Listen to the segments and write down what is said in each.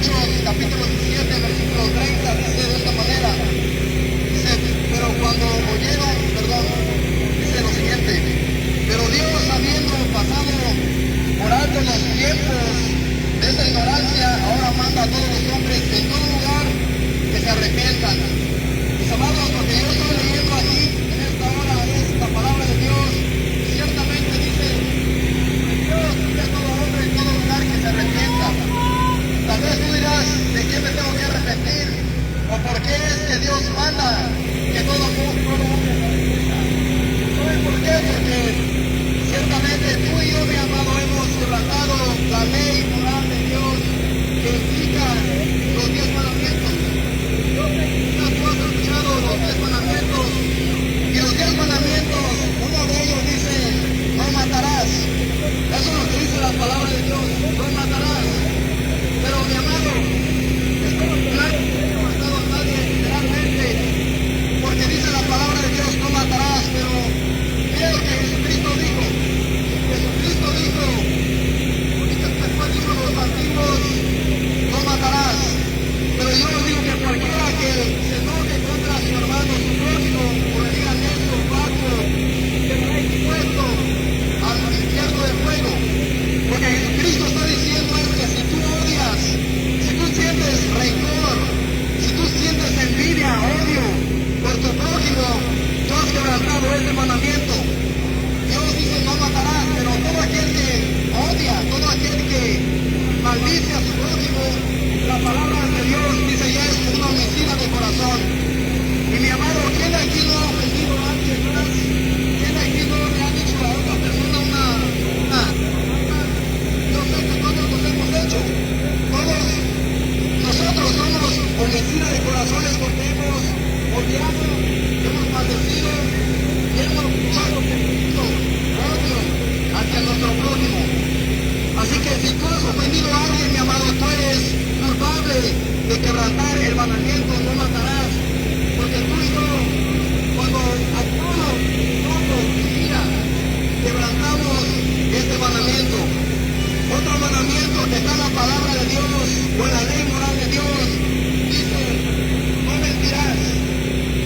Hechos capítulo 17, versículo 30, dice de esta manera, dice, pero cuando oyeron, dice lo siguiente, pero Dios, habiendo pasado por alto los tiempos de esa ignorancia, ahora manda a todos los hombres en todo lugar que se arrepientan. Mis amados, lo que yo estoy leyendo aquí en esta hora es la palabra de Dios. Ciertamente dice, Dios quiere a todo hombre en todo lugar que se arrepienta. Tal vez tú dirás, ¿de qué me tengo que arrepentir? ¿O por qué es que Dios manda que todo hombre se arrepienta? ¿Sabes por qué? Porque ciertamente tú y yo, mi amado, hemos quebrantado la ley moral de Dios que implica los 10 mandamientos. Yo sé que tú has escuchado los 10 mandamientos, y los 10 mandamientos, uno de ellos dice, no matarás. Eso es lo que dice la palabra de Dios, no matarás. Pero mi amado, espero que nadie haya matado a nadie literalmente, porque dice la palabra de Dios, no matarás. Pero mira lo que Jesucristo dijo. Jesucristo dijo, después dijo los antiguos, no matarás. Pero yo os digo que cualquiera que se enoje contra su hermano, su prójimo, o le diga necio, vago, será expuesto al infierno de fuego. Porque Jesucristo está diciendo es que si tú odias, si tú sientes rencor, si tú sientes envidia, odio por tu prójimo, tú has quebrantado este mandamiento. Dios dice no matarás, pero todo aquel que odia, todo aquel que maldice a su prójimo, la palabra de Dios dice ya es una homicida de corazón. Y mi amado, ¿quién de aquí no ha ofendido a alguien más? ¿Quién de aquí no le ha dicho a otra persona una? Yo sé que todos los hemos hecho. Todos nosotros somos homicidas de corazones porque hemos odiado, hemos maldecido y hemos echado odio hacia nuestro prójimo. Así que si tú has ofendido a alguien, mi amado, tú eres culpable de quebrantar el mandamiento, no matarás. Porque tú y yo, cuando actuamos con ira, quebrantamos este mandamiento. Otro mandamiento que está en la palabra de Dios o en la ley moral de Dios dice, no mentirás.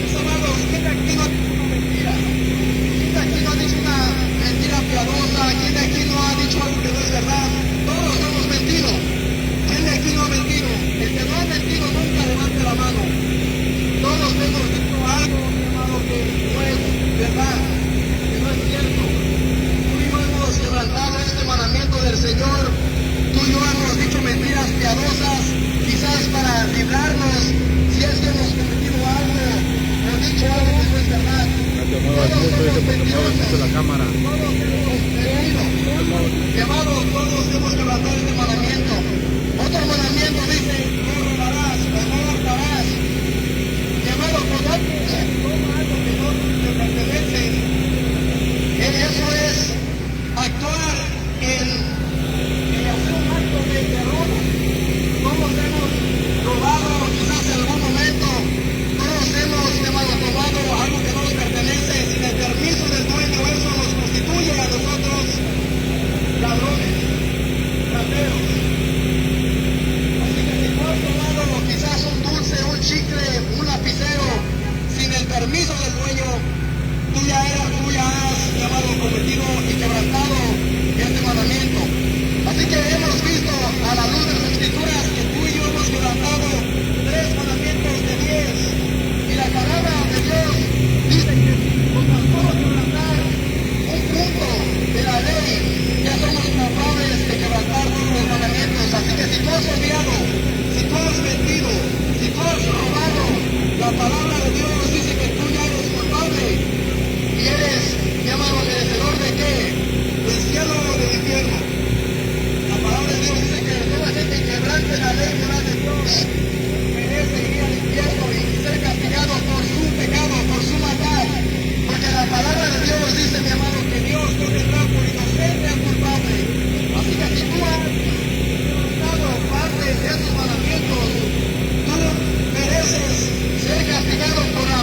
Mis amados, ¿quién de aquí no ha dicho una mentira? ¿Quién de aquí no ha dicho una mentira piadosa? ¿Quién de aquí no ha dicho algo que no es verdad? Todos hemos mentido. ¿Quién de aquí no ha mentido? El que no ha mentido nunca levante la mano. Todos hemos dicho algo, mi amado, que no es verdad, que no es cierto. Tú y yo hemos quebrantado este mandamiento del Señor. Tú y yo hemos dicho mentiras piadosas, quizás para librarnos si es que hemos cometido algo o dicho algo que no es verdad. La cámara. Todos hemos mentido. Mi amado, todos hemos quebrantado este mandamiento. Otro mandamiento dice, no robarás o no hurtarás. Mi amado, cuando alguien toma algo que no te pertenece, eso es actuar en hacer un acto de robo. Todos hemos robado, quizás en algún momento, todos hemos, mi amado, tomado algo que no nos pertenece sin el permiso del dueño. Eso nos constituye a nosotros ladrones, rateros. Así que si tú has tomado quizás un dulce, un chicle, un lapicero sin el permiso del dueño, tú ya has, llamado, cometido y quebrantado este mandamiento. Así que hemos visto a la luz de las escrituras que tú y yo hemos quebrantado 3 mandamientos de 10. Y la palabra de Dios dice que con tan solo quebrantar un punto de la ley, ya somos capaces de quebrantar todos los mandamientos. Así que si tú has odiado, si tú has mentido, si tú has robado, la palabra de Dios dice que tú ya eres culpable y eres, mi amado, merecedor de qué? Del cielo o del infierno. La palabra de Dios dice que toda gente que quebrante la ley moral de Dios merece ir al infierno y ser castigado por su pecado, por su maldad. Porque la palabra de Dios dice, mi amado, que Dios no tendrá por inocente al culpable. Así que si tú has quebrantado parte de esos mandamientos, tú mereces ser castigado por la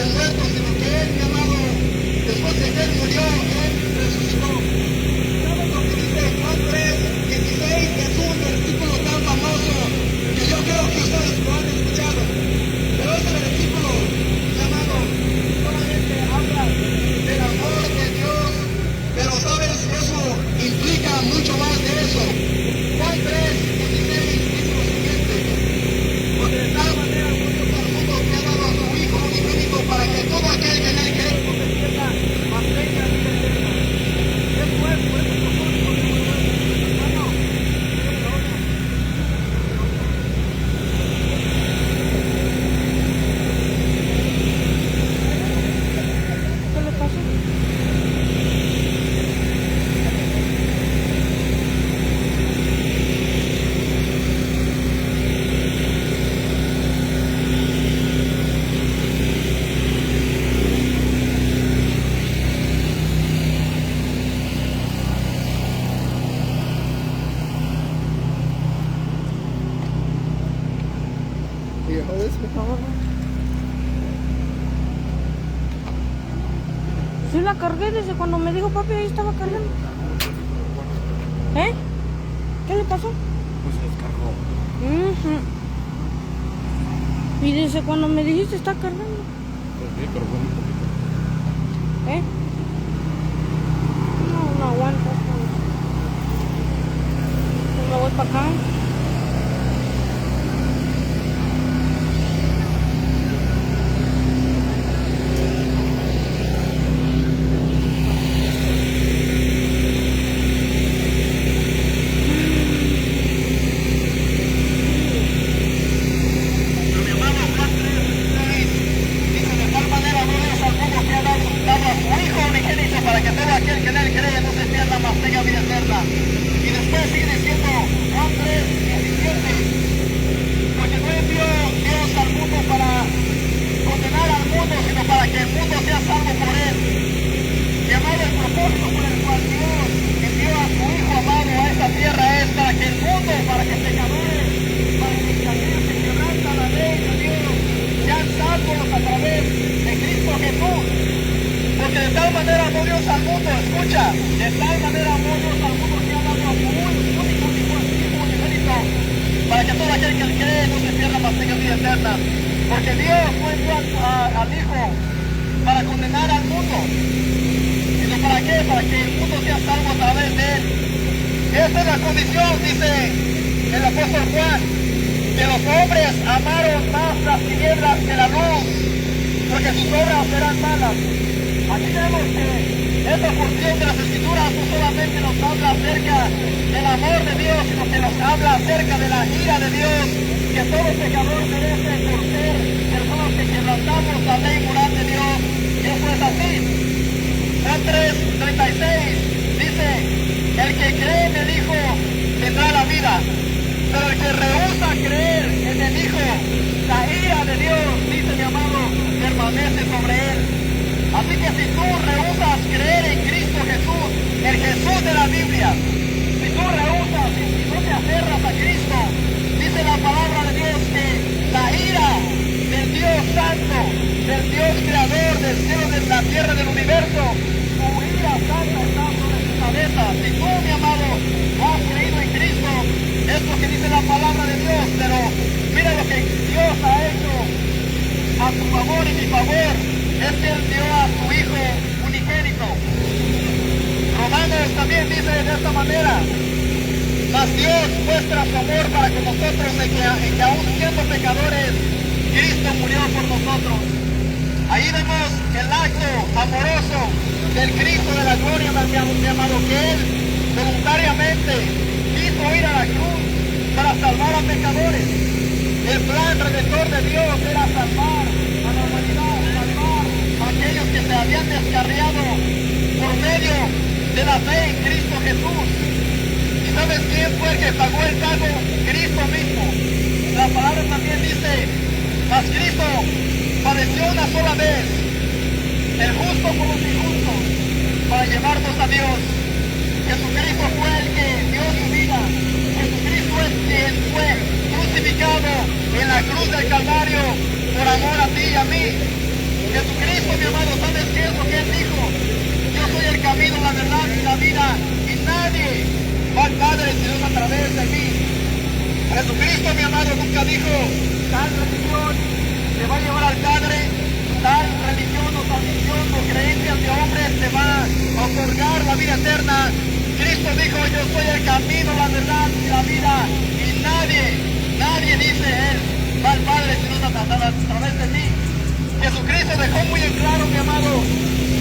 habían muerto, sino que Él, mi amado, después de que Él murió, Él resucitó. ¿Saben lo que dice Juan 3:16? Es un versículo tan famoso que yo creo que ustedes lo han escuchado. Pero ese versículo, mi amado, solamente habla del amor de Dios, pero sabes, eso implica mucho más de eso. Juan 3:16 dice lo siguiente: porque de tal manera amó Dios al mundo que ha dado a su Hijo unigénito para que todo aquel que en él cree no se pierda, mas tenga vida eterna. Eso es, por eso nosotros hermano. ¿Qué le pasó? ¿Y dejó de eso? Por favor. Sí la cargué desde cuando me dijo papi, ahí estaba cargando. ¿Eh? ¿Qué le pasó? Pues se descargó. Ujú. Y desde cuando me dijiste está cargando. Pues sí, pero fue un poquito. ¿Eh? No aguanta. Pues me voy para acá. Pero mi hermano Juan 3:16 dice: de tal manera amó Dios al mundo que ha dado a su Hijo unigénito para que todo aquel que en él cree no se pierda, mas tenga vida eterna. Y después sigue diciendo Juan 3:17: porque no envió Dios al mundo para condenar al mundo, sino para que el mundo sea salvo por él. Mi amado, el propósito por el cual Dios envió a su Hijo amado a esta tierra es para que el mundo, para que pecadores, para que aquellos que quebrantan la ley de Dios sean salvos a través de Cristo Jesús. Porque de tal manera amó Dios al mundo, escucha, de tal manera amó Dios al mundo que ha dado a su único Hijo unigénito, para que todo aquel que él cree no se pierda, mas tenga vida eterna. Porque Dios no envió al Hijo para condenar al mundo, sino para qué, para que el mundo sea salvo a través de él. Esta es la condición, dice el apóstol Juan, que los hombres amaron más las tinieblas que la luz, porque sus obras serán malas. Aquí vemos que esta porción de las Escrituras no solamente nos habla acerca del amor de Dios, sino que nos habla acerca de la ira de Dios, que todo pecador merece por ser personas que quebrantamos la ley moral de Dios. Y eso es así. Juan 3:36 dice: el que cree en el Hijo tendrá la vida, pero el que rehúsa creer en el Hijo, la ira de Dios, dice mi amado, permanece sobre él. Así que si tú rehusas creer en Cristo Jesús, el Jesús de la Biblia, si tú rehusas, si no te aferras a Cristo, dice la palabra de Dios que la ira del Dios Santo, del Dios Creador del cielo, de la tierra, del universo, su ira santa está sobre tu cabeza. Si tú, mi amado, has creído en Cristo, es lo que dice la palabra de Dios, pero mira lo que Dios ha hecho a tu favor y mi favor, es que Él dio a su Hijo unigénito. Romanos también dice de esta manera: mas Dios muestra su amor para con nosotros en que aún siendo pecadores, Cristo murió por nosotros. Ahí vemos el acto amoroso del Cristo de la gloria, mi amado, que Él voluntariamente quiso ir a la cruz para salvar a pecadores. El plan redentor de Dios era salvar a la humanidad, salvar a aquellos que se habían descarriado por medio de la fe en Cristo Jesús. ¿Y sabes quién fue el que pagó el pago? Cristo mismo. La palabra también dice: mas Cristo padeció una sola vez, el justo por los injustos, para llevarnos a Dios. Jesucristo fue el que dio su vida. Jesucristo es quien fue crucificado en la cruz del Calvario por amor a ti y a mí. Jesucristo, mi amado, ¿sabes qué es lo que Él dijo? Yo soy el camino, la verdad y la vida, y nadie va al Padre si no es a través de mí. Jesucristo, mi amado, nunca dijo, tal religión te va a llevar al Padre, tal religión o tradición o creencias de hombres te va a otorgar la vida eterna. Cristo dijo, yo soy el camino, la verdad y la vida, y nadie dice Él, va al Padre si no es a través de mí. Jesucristo dejó muy en claro, mi amado,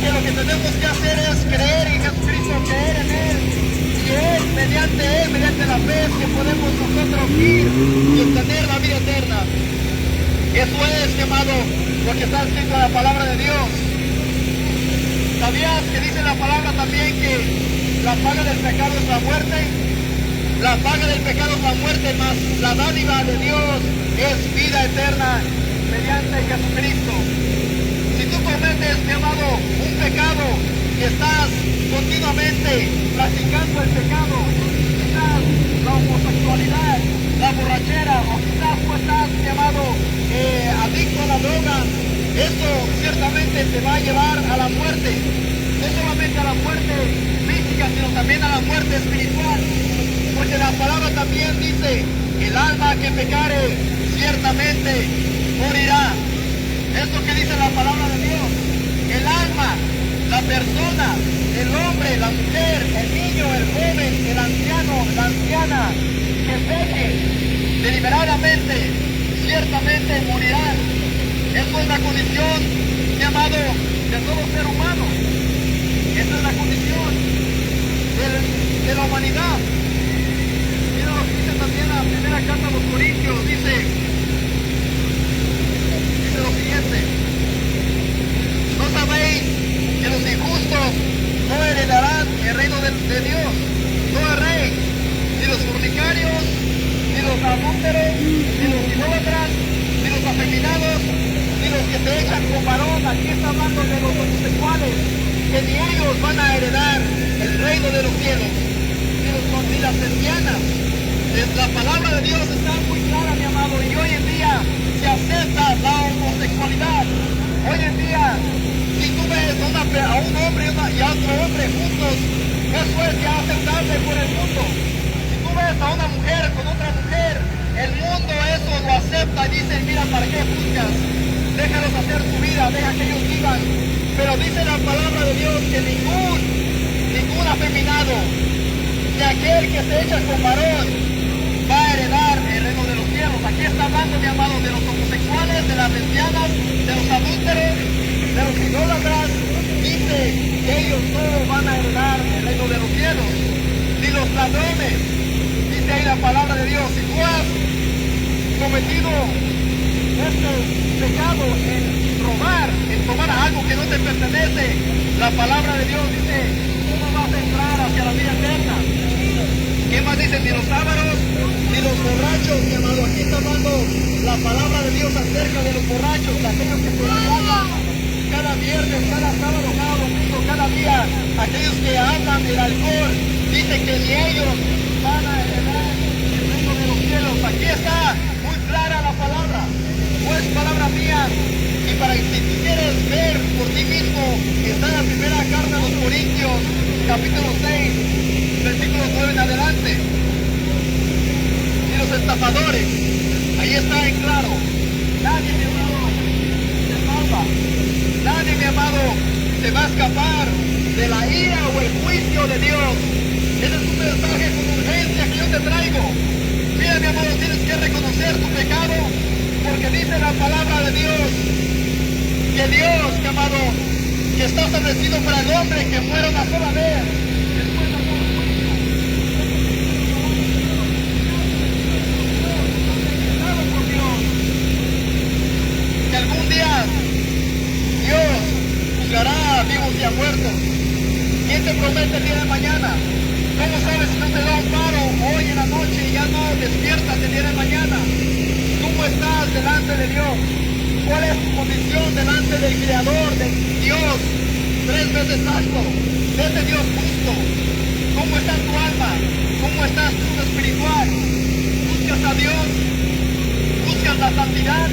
que lo que tenemos que hacer es creer en Jesucristo, creer en Él, y Él, mediante la fe, que podemos nosotros ir y obtener la vida eterna. Eso es, mi amado, lo que está escrito en la palabra de Dios. ¿Sabías que dice la palabra también que la paga del pecado es la muerte? La paga del pecado es la muerte, mas la dádiva de Dios es vida eterna mediante Jesucristo. Si tú cometes, mi amado, un pecado y estás continuamente practicando el pecado, quizás la homosexualidad, la borrachera, o quizás tú estás, mi amado, adicto a la droga, esto ciertamente te va a llevar a la muerte. No solamente a la muerte física, sino también a la muerte espiritual. Porque la palabra también dice, el alma que pecare ciertamente morirá. Esto que dice la palabra de Dios, el alma, la persona, el hombre, la mujer, el niño, el joven, el anciano, la anciana, que peque deliberadamente, ciertamente morirán. Esto es la condición, mi amado, de todo ser humano. Esta es la condición de la humanidad. Mira lo que dice también la primera carta a los Corintios, dice lo siguiente: ¿no sabéis que los injustos no heredarán el reino de Dios? No erréis, ni los fornicarios, ni los adúlteros, ni los idólatras, ni los afeminados, ni los que se echan con varón. Aquí está hablando de los homosexuales, que ni ellos van a heredar el reino de los cielos, ni las lesbianas. La palabra de Dios está muy clara, mi amado, y hoy en día se acepta la homosexualidad. Hoy en día, si tú ves a un hombre y a otro hombre juntos, eso es ya aceptable por el mundo. Si tú ves a una mujer con otra mujer, el mundo eso lo acepta y dice, mira, ¿para qué buscas? Déjalos hacer su vida, deja que ellos vivan. Pero dice la palabra de Dios que ningún afeminado, ni aquel que se echa con varón, va a heredar el reino de los cielos. Aquí está hablando, mi amado, de los homosexuales, de las lesbianas, de los adúlteros, de los idólatras. Dice que ellos no van a heredar el reino de los cielos, ni los ladrones. Dice ahí la palabra de Dios, si tú has cometido este pecado en robar, en tomar algo que no te pertenece, la palabra de Dios dice, tú no vas a entrar hacia la vida eterna. ¿Qué más dicen? Ni los ávaros, ni los borrachos, mi amado. Aquí está hablando la palabra de Dios acerca de los borrachos, de aquellos que se emborrachan cada viernes, cada sábado, cada domingo, cada día. Aquellos que hablan del alcohol, dice que ni ellos van a heredar el reino de los cielos. Aquí está muy clara la palabra, no es palabra mía. Y para que si tú quieres ver por ti mismo, está en la primera carta a los Corintios, capítulo 6, versículos 9 en adelante. Y los estafadores, ahí está en claro. Nadie, mi amado, se salva. Nadie, mi amado, se va a escapar de la ira o el juicio de Dios. Ese es un mensaje con urgencia que yo te traigo. Mira, mi amado, tienes que reconocer tu pecado, porque dice la palabra de Dios que Dios, mi amado, que está establecido para el hombre que muera una sola vez. Después de todo juicio. Por Dios. Que algún día Dios juzgará a vivos y a muertos. ¿Quién te promete el día de mañana? ¿Cómo sabes si no te da un paro hoy en la noche y ya no despiertas el día de mañana? ¿Cómo estás delante de Dios? ¿Cuál es tu condición delante del Creador, de Dios, 3 veces santo, de ese Dios justo? ¿Cómo está tu alma? ¿Cómo estás tú espiritual? ¿Buscas a Dios? ¿Buscas la santidad?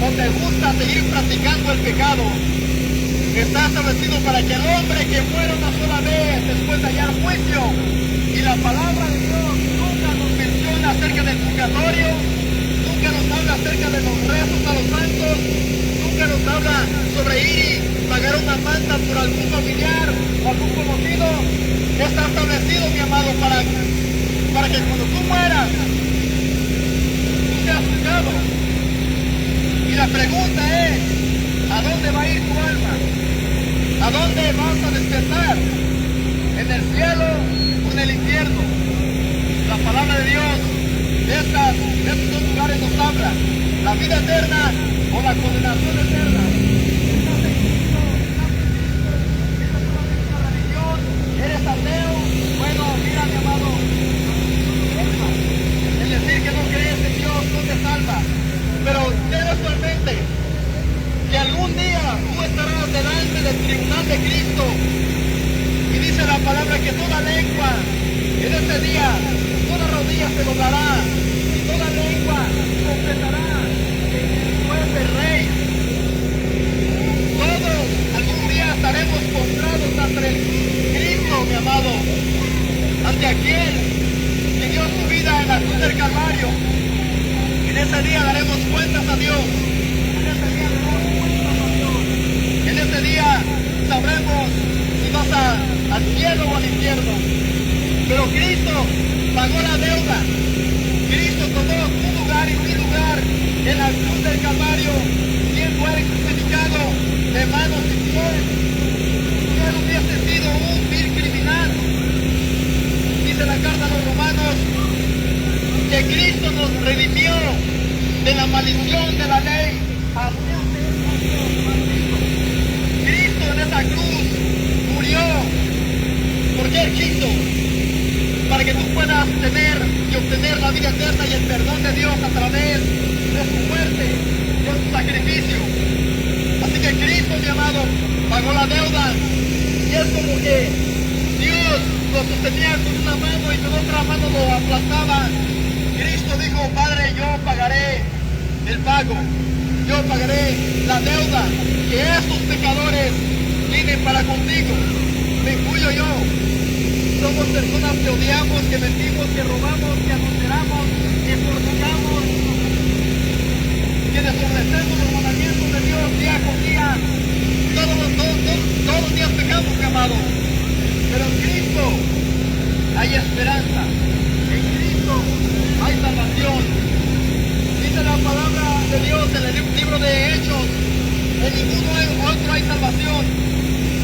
o te gusta seguir practicando el pecado, está establecido para que el hombre que muera una sola vez después de hallar juicio, y la palabra de Dios nunca nos menciona acerca del purgatorio, nunca nos habla acerca de los rezos a los santos, nunca nos habla sobre ir y pagar una manta por algún familiar o algún conocido. Está establecido, mi amado, para que cuando tú mueras, tú seas juzgado. Y la pregunta es, ¿a dónde va a ir tu alma? ¿A dónde vas a despertar? ¿En el cielo o en el infierno? La palabra de Dios de estos dos lugares nos habla. La vida eterna o la condenación eterna. ¿Eres ateo? Bueno, mira, mi amado, el decir que no crees en Dios no te salva. Pero ten esto en mente, que algún día tú estarás delante del tribunal de Cristo. Y dice la palabra que toda lengua, en ese día, toda rodilla se doblará, y toda lengua confesará que Cristo es el Rey. Todos algún día estaremos postrados ante Cristo, mi amado, ante aquel que dio su vida en la cruz del Calvario. En ese día daremos cuentas a Dios. En ese día sabremos si vas al cielo o al infierno. Pero Cristo pagó la deuda. Cristo tomó tu lugar y mi lugar en la cruz del Calvario, siendo él crucificado de manos y pies. Si él hubiese sido un vil criminal, dice la carta a los Romanos, que Cristo nos redimió de la maldición de la ley. Cristo en esa cruz murió porque Él quiso, para que tú puedas tener y obtener la vida eterna y el perdón de Dios a través de su muerte, de su sacrificio. Así que Cristo, mi amado, pagó la deuda, y es como que Dios lo sostenía con una mano y con otra mano lo aplastaba. Cristo dijo, Padre, yo pagaré el pago, yo pagaré la deuda que estos pecadores tienen para contigo. Me incluyo yo. Somos personas que odiamos, que mentimos, que robamos, que adulteramos, que fornicamos, que desobedecemos los mandamientos de Dios día con día. Todos los días pecamos, mi amado. Pero en Cristo hay esperanza. En Cristo hay salvación. Dice la palabra de Dios en el libro de Hechos, en ningún otro hay salvación,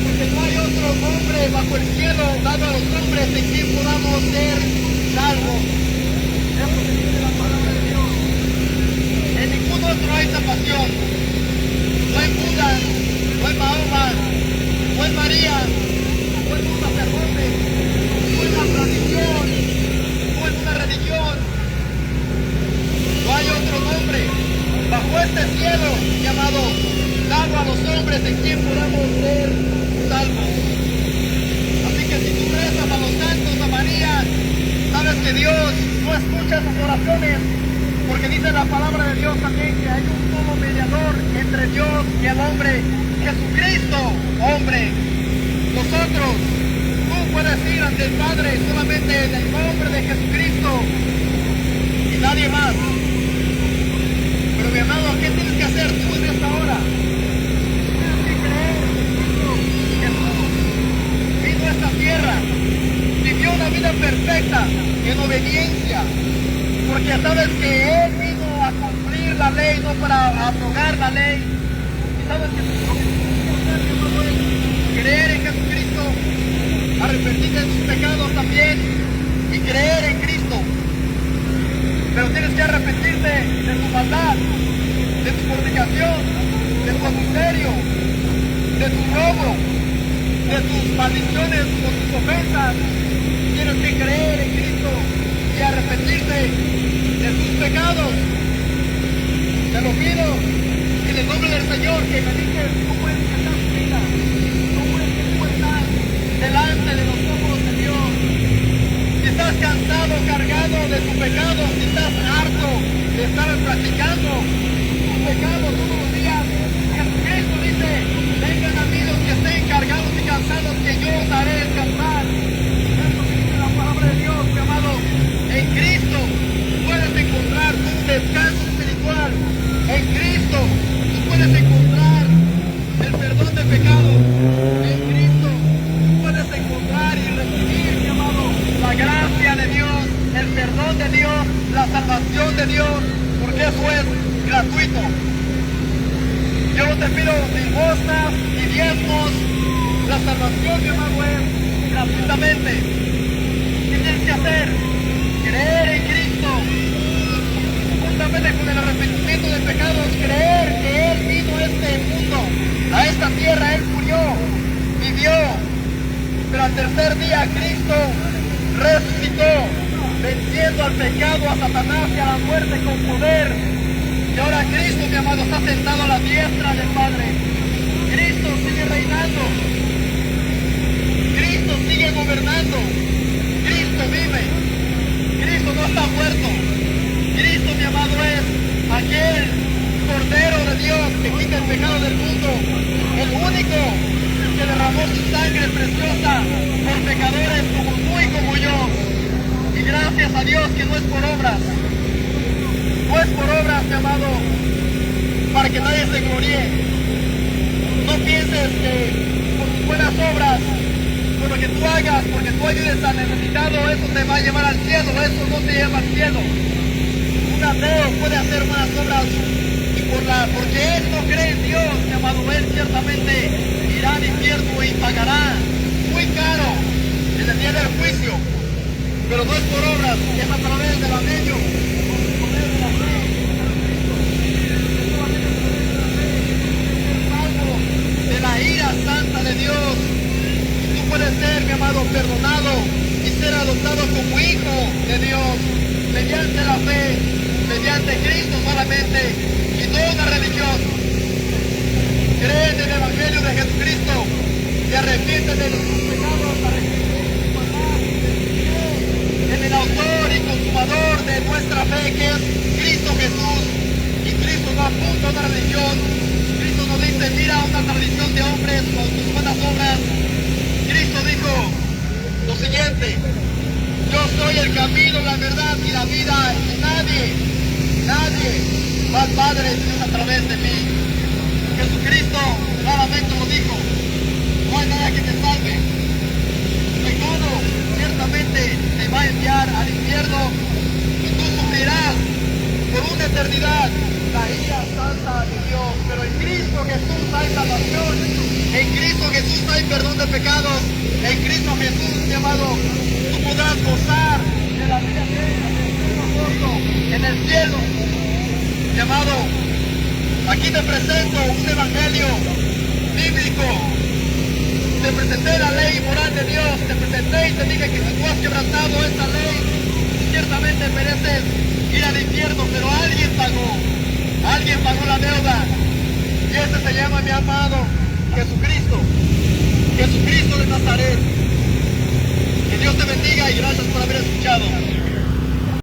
porque no hay otro nombre bajo el cielo dado a los hombres en quien podamos ser salvos. Eso que dice la palabra de Dios. En ningún otro hay salvación. No hay Buda, no hay Mahoma, no hay María, no hay un sacerdote, no hay una tradición, no hay una religión. No hay otro nombre bajo este cielo, llamado, dado a los hombres en quien podamos ser salvos. Así que si tú rezas a los santos, a María, sabes que Dios no escucha sus oraciones, porque dice la palabra de Dios también que hay un solo mediador entre Dios y el hombre, Jesucristo, hombre. Nosotros, tú puedes ir ante el Padre solamente en el nombre de Jesucristo y nadie más. Pero mi amado, ¿qué tienes que hacer tú en esta hora? Tienes que creer en Cristo. Jesús vino a esta tierra, vivió una vida perfecta en obediencia, porque sabes que Él vino a cumplir la ley, no para abrogar la ley. Y sabes que lo que tienes que hacer, mi amado, es creer en Jesucristo, arrepentirte de tus pecados también y creer en Cristo. Pero tienes que arrepentirte de tu maldad, de tu fornicación, de tu adulterio, de tu robo, de tus maldiciones o tus ofensas. Tienes que creer en Cristo y arrepentirte de tus pecados. Te lo pido en el nombre del Señor, que me dices cómo es que estás tu vida, cómo es que tú estás delante de los ojos de Dios. Si estás cansado, cargado de tu pecado, si estás harto de estar practicando tu pecado, es gratuito. Yo no te pido limosnas ni diezmos. La salvación, mi amado, es gratuitamente. ¿Qué tienes que hacer? Creer en Cristo. Juntamente con el arrepentimiento de pecados, creer que Él vino a este mundo, a esta tierra. Él murió, vivió, pero al tercer día Cristo resucitó, venciendo al pecado, a Satanás y a la muerte con poder. Y ahora Cristo, mi amado, está sentado a la diestra del Padre. Cristo sigue reinando. Cristo sigue gobernando. Cristo vive. Cristo no está muerto. Cristo, mi amado, es aquel Cordero de Dios que quita el pecado del mundo. El único que derramó su sangre preciosa por pecadores como tú y como yo. Y gracias a Dios que no es por obras. No es por obras, mi amado, para que nadie se gloríe. No pienses que por tus buenas obras, por lo que tú hagas, porque tú ayudes al necesitado, eso te va a llevar al cielo. Eso no te lleva al cielo. Un ateo puede hacer buenas obras y porque él no cree en Dios, mi amado, él ciertamente irá al infierno y pagará muy caro en el día del juicio. Pero no es por obras, es a través del anillo, por el poder de la fe, de la ira santa de Dios. Y tú puedes ser, mi amado, perdonado y ser adoptado como hijo de Dios mediante la fe, mediante Cristo solamente, y no una religión. Cree en el Evangelio de Jesucristo, te arrepientes de tus pecados, arrepientes de tu maldad, en el autor y consumador de nuestra fe, que es Cristo Jesús. Y Cristo no apunta a una religión. Cristo no dice, mira una tradición de hombres con sus buenas obras. Cristo dijo lo siguiente: yo soy el camino, la verdad y la vida, y nadie va al Padre sino a través de mí. Jesucristo claramente lo dijo: no hay nada que te salve. Pecado ciertamente te va a enviar al infierno y tú sufrirás por una eternidad la ira santa de Dios. Pero en Cristo Jesús hay salvación, en Cristo Jesús hay perdón de pecados, en Cristo Jesús, mi amado, tú podrás gozar de la vida eterna, en el cielo. Mi amado, aquí te presento un evangelio bíblico. Te presenté la ley moral de Dios, te presenté y te dije que si tú has quebrantado esta ley, ciertamente mereces ir al infierno, pero alguien pagó la deuda, y ese se llama, mi amado, Jesucristo, Jesucristo de Nazaret. Que Dios te bendiga y gracias por haber escuchado.